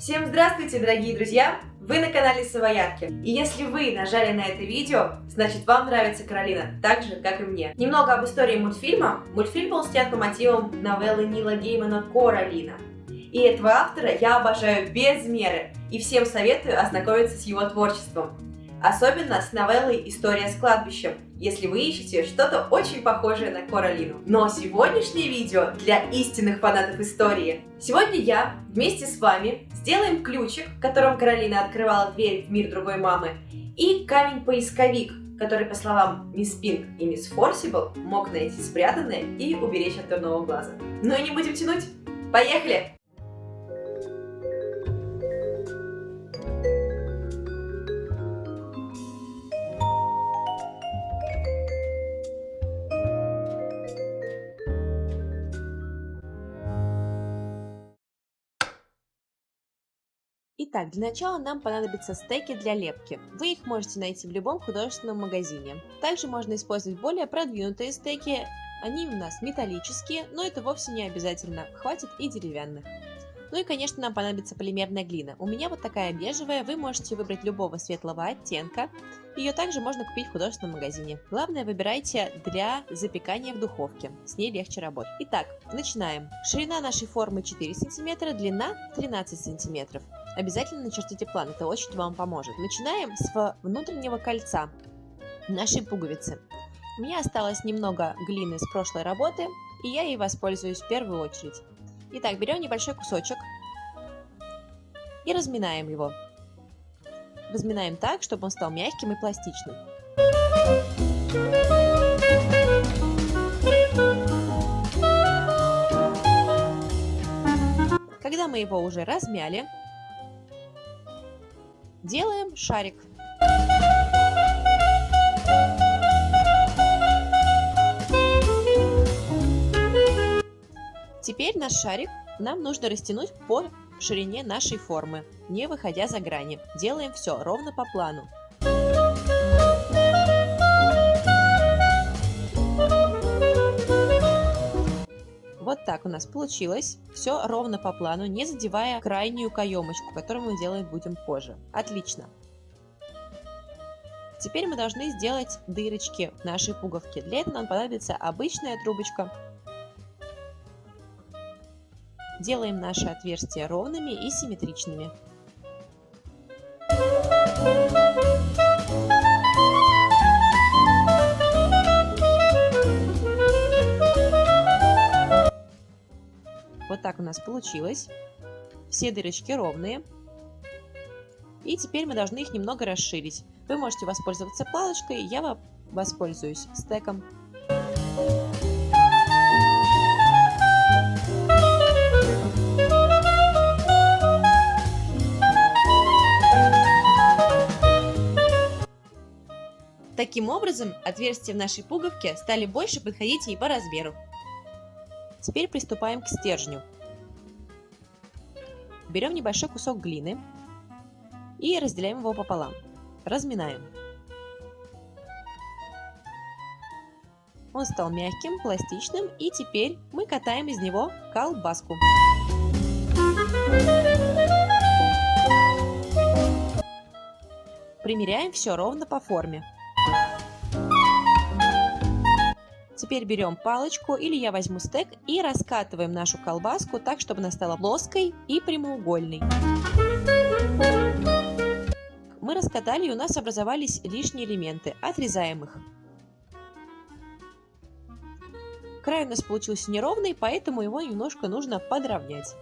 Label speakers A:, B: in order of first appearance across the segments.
A: Всем здравствуйте, дорогие друзья! Вы на канале Савоярки. И если вы нажали на это видео, значит вам нравится Каролина, так же, как и мне. Немного об истории мультфильма. Мультфильм был снят по мотивам новеллы Нила Геймана «Коралина». И этого автора я обожаю без меры и всем советую ознакомиться с его творчеством. Особенно с новеллой «История с кладбищем», если вы ищете что-то очень похожее на Коралину. Но сегодняшнее видео для истинных фанатов истории. Сегодня я вместе с вами сделаем ключик, которым Каролина открывала дверь в мир другой мамы, и камень-поисковик, который, по словам мисс Пинк и мисс Форсибл, мог найти спрятанное и уберечь от дурного глаза. Ну и не будем тянуть, поехали! Итак, для начала нам понадобятся стеки для лепки. Вы их можете найти в любом художественном магазине. Также можно использовать более продвинутые стеки. Они у нас металлические, но это вовсе не обязательно. Хватит и деревянных. Ну и, конечно, нам понадобится полимерная глина. У меня вот такая бежевая. Вы можете выбрать любого светлого оттенка. Ее также можно купить в художественном магазине. Главное, выбирайте для запекания в духовке. С ней легче работать. Итак, начинаем. Ширина нашей формы 4 см, длина 13 см. Обязательно начертите план, это очень вам поможет. Начинаем с внутреннего кольца нашей пуговицы. У меня осталось немного глины с прошлой работы, и я ей воспользуюсь в первую очередь. Итак, берем небольшой кусочек и разминаем его. Разминаем так, чтобы он стал мягким и пластичным. Когда мы его уже размяли, делаем шарик. Теперь наш шарик нам нужно растянуть по ширине нашей формы, не выходя за грани. Делаем все ровно по плану. Вот так у нас получилось. Все ровно по плану, не задевая крайнюю каемочку, которую мы делать будем позже. Отлично. Теперь мы должны сделать дырочки в нашей пуговке. Для этого нам понадобится обычная трубочка. Делаем наши отверстия ровными и симметричными. Вот так у нас получилось. Все дырочки ровные. И теперь мы должны их немного расширить. Вы можете воспользоваться палочкой, я воспользуюсь стеком. Таким образом, отверстия в нашей пуговке стали больше подходить ей по размеру. Теперь приступаем к стержню. Берем небольшой кусок глины и разделяем его пополам. Разминаем. Он стал мягким, пластичным, и теперь мы катаем из него колбаску. Примеряем все ровно по форме. Теперь берем палочку, или я возьму стек, и раскатываем нашу колбаску так, чтобы она стала плоской и прямоугольной. Мы раскатали, и у нас образовались лишние элементы. Отрезаем их. Край у нас получился неровный, поэтому его немножко нужно подровнять.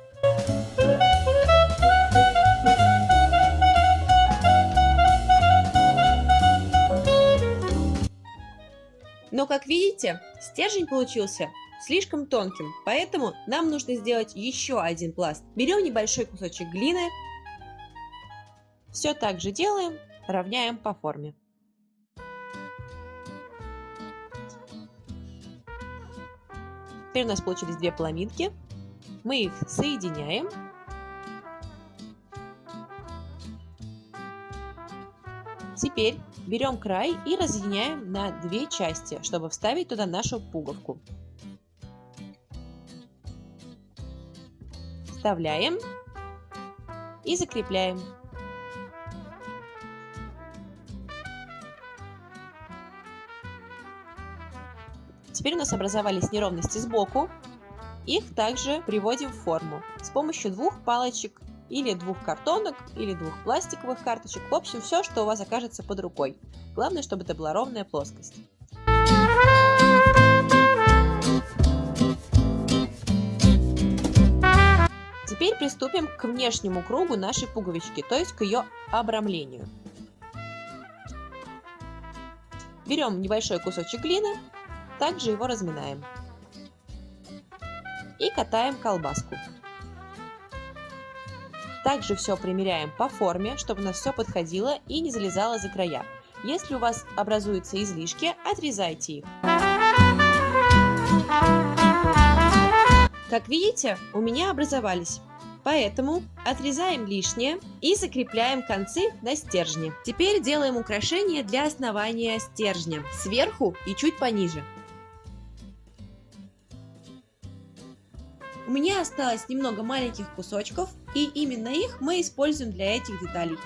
A: Но, как видите, стержень получился слишком тонким, поэтому нам нужно сделать еще один пласт. Берем небольшой кусочек глины, все так же делаем, равняем по форме. Теперь у нас получились две половинки, мы их соединяем. Теперь берем край и разъединяем на две части, чтобы вставить туда нашу пуговку. Вставляем и закрепляем. Теперь у нас образовались неровности сбоку. Их также приводим в форму с помощью двух палочек или двух картонок, или двух пластиковых карточек. В общем, все, что у вас окажется под рукой. Главное, чтобы это была ровная плоскость. Теперь приступим к внешнему кругу нашей пуговички, то есть к ее обрамлению. Берем небольшой кусочек глины, также его разминаем и катаем колбаску. Также все примеряем по форме, чтобы у нас все подходило и не залезало за края. Если у вас образуются излишки, отрезайте их. Как видите, у меня образовались. Поэтому отрезаем лишнее и закрепляем концы на стержне. Теперь делаем украшение для основания стержня сверху и чуть пониже. У меня осталось немного маленьких кусочков, и именно их мы используем для этих деталей.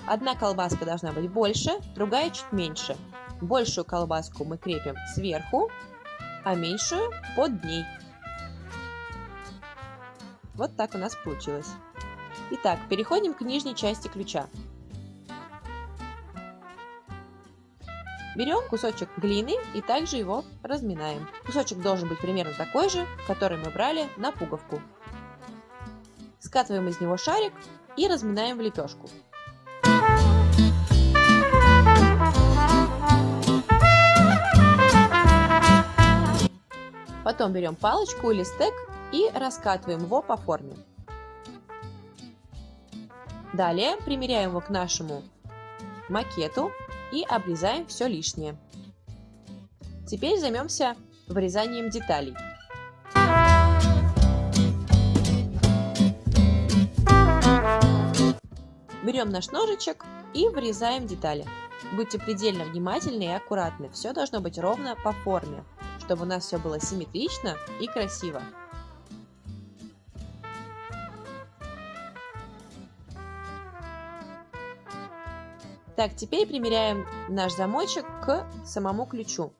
A: Одна колбаска должна быть больше, другая чуть меньше. Большую колбаску мы крепим сверху, а меньшую под ней. Вот так у нас получилось. Итак, переходим к нижней части ключа. Берем кусочек глины и также его разминаем. Кусочек должен быть примерно такой же, который мы брали на пуговку. Скатываем из него шарик и разминаем в лепешку. Потом берем палочку или стек и раскатываем его по форме. Далее примеряем его к нашему макету и обрезаем все лишнее. Теперь займемся вырезанием деталей. Берем наш ножичек и вырезаем детали. Будьте предельно внимательны и аккуратны. Все должно быть ровно по форме, чтобы у нас все было симметрично и красиво. Так, теперь примеряем наш замочек к самому ключу.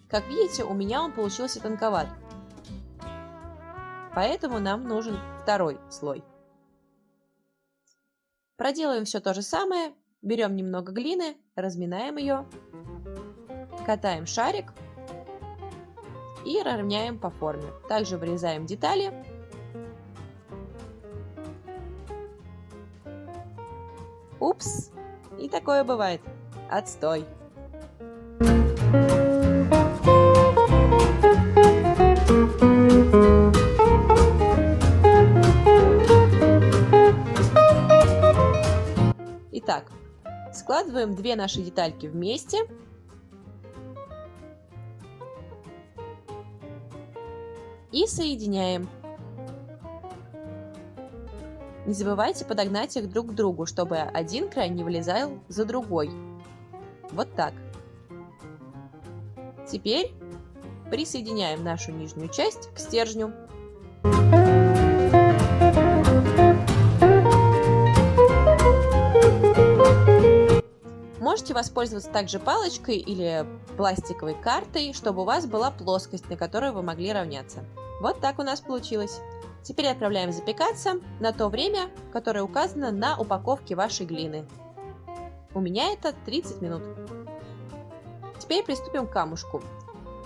A: Как видите, у меня он получился тонковат. Поэтому нам нужен второй слой. Проделаем все то же самое. Берем немного глины, разминаем ее, катаем шарик и равняем по форме. Также вырезаем детали. Упс! И такое бывает. Отстой! Итак, складываем две наши детальки вместе. И соединяем. Не забывайте подогнать их друг к другу, чтобы один край не вылезал за другой. Вот так. Теперь присоединяем нашу нижнюю часть к стержню. Можете воспользоваться также палочкой или пластиковой картой, чтобы у вас была плоскость, на которую вы могли равняться. Вот так у нас получилось. Теперь отправляем запекаться на то время, которое указано на упаковке вашей глины. У меня это 30 минут. Теперь приступим к камушку.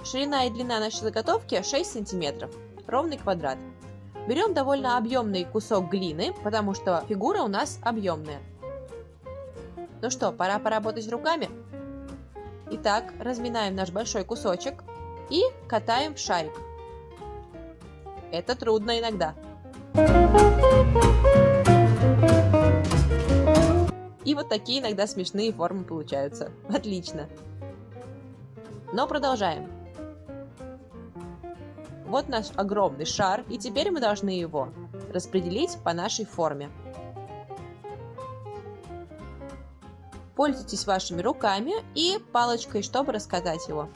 A: Ширина и длина нашей заготовки 6 см, ровный квадрат. Берем довольно объемный кусок глины, потому что фигура у нас объемная. Ну что, пора поработать руками? Итак, разминаем наш большой кусочек и катаем в шарик. Это трудно иногда. И вот такие иногда смешные формы получаются. Отлично. Но продолжаем. Вот наш огромный шар, и теперь мы должны его распределить по нашей форме. Пользуйтесь вашими руками и палочкой, чтобы раскатать его.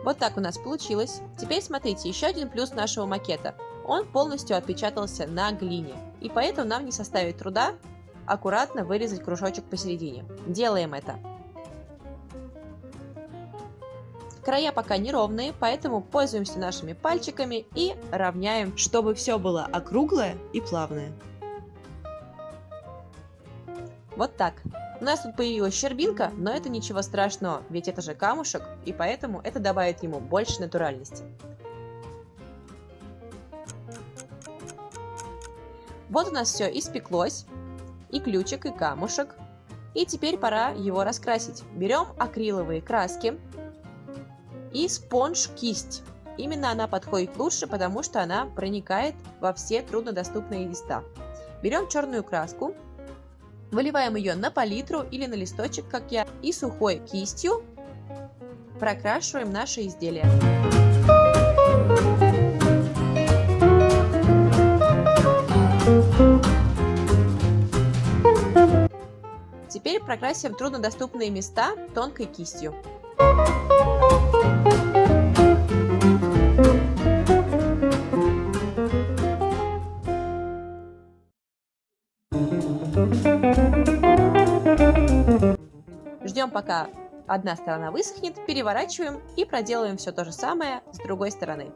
A: Вот так у нас получилось. Теперь смотрите, еще один плюс нашего макета. Он полностью отпечатался на глине, и поэтому нам не составит труда аккуратно вырезать кружочек посередине. Делаем это. Края пока неровные, поэтому пользуемся нашими пальчиками и равняем, чтобы все было округлое и плавное. Вот так. У нас тут появилась щербинка, но это ничего страшного, ведь это же камушек, и поэтому это добавит ему больше натуральности. Вот у нас все испеклось, и ключик, и камушек. И теперь пора его раскрасить. Берем акриловые краски и спонж-кисть. Именно она подходит лучше, потому что она проникает во все труднодоступные места. Берем черную краску, выливаем ее на палитру или на листочек, как я, и сухой кистью прокрашиваем наше изделие. Теперь прокрасим труднодоступные места тонкой кистью. Ждем, пока одна сторона высохнет, переворачиваем и проделываем все то же самое с другой стороны.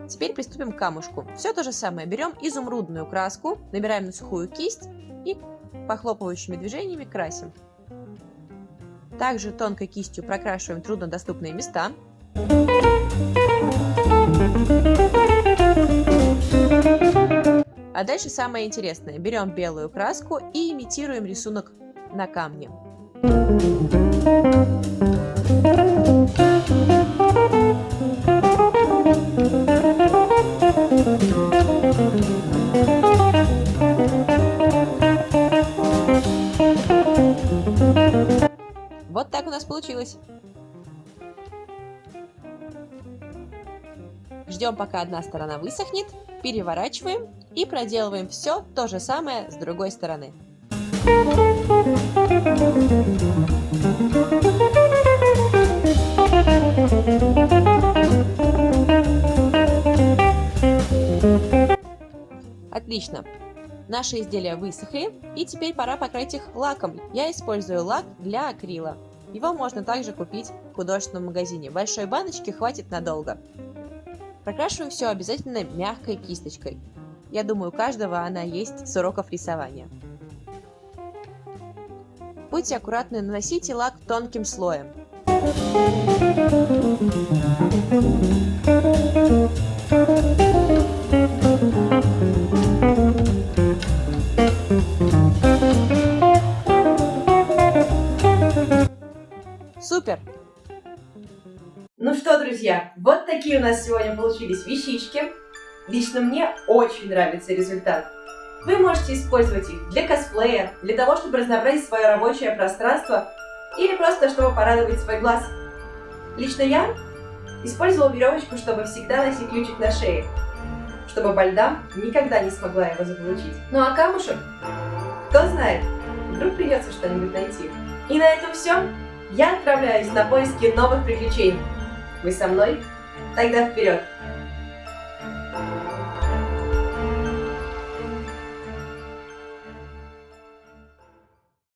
A: Теперь приступим к камушку. Все то же самое. Берем изумрудную краску, набираем на сухую кисть и похлопывающими движениями красим. Также тонкой кистью прокрашиваем труднодоступные места. А дальше самое интересное. Берем белую краску и имитируем рисунок на камне. Вот так у нас получилось. Ждем, пока одна сторона высохнет, переворачиваем и проделываем все то же самое с другой стороны. Отлично. Наши изделия высохли, и теперь пора покрыть их лаком. Я использую лак для акрила. Его можно также купить в художественном магазине. Большой баночки хватит надолго. Прокрашиваем все обязательно мягкой кисточкой. Я думаю, у каждого она есть с уроков рисования. Будьте аккуратны, наносите лак тонким слоем. Супер!
B: Ну что, друзья, вот такие у нас сегодня получились вещички. Лично мне очень нравится результат. Вы можете использовать их для косплея, для того, чтобы разнообразить свое рабочее пространство или просто, чтобы порадовать свой глаз. Лично я использовала веревочку, чтобы всегда носить ключик на шее, чтобы Бальдам никогда не смогла его заполучить. Ну а камушек? Кто знает, вдруг придется что-нибудь найти. И на этом все. Я отправляюсь на поиски новых приключений. Вы со мной? Тогда вперед!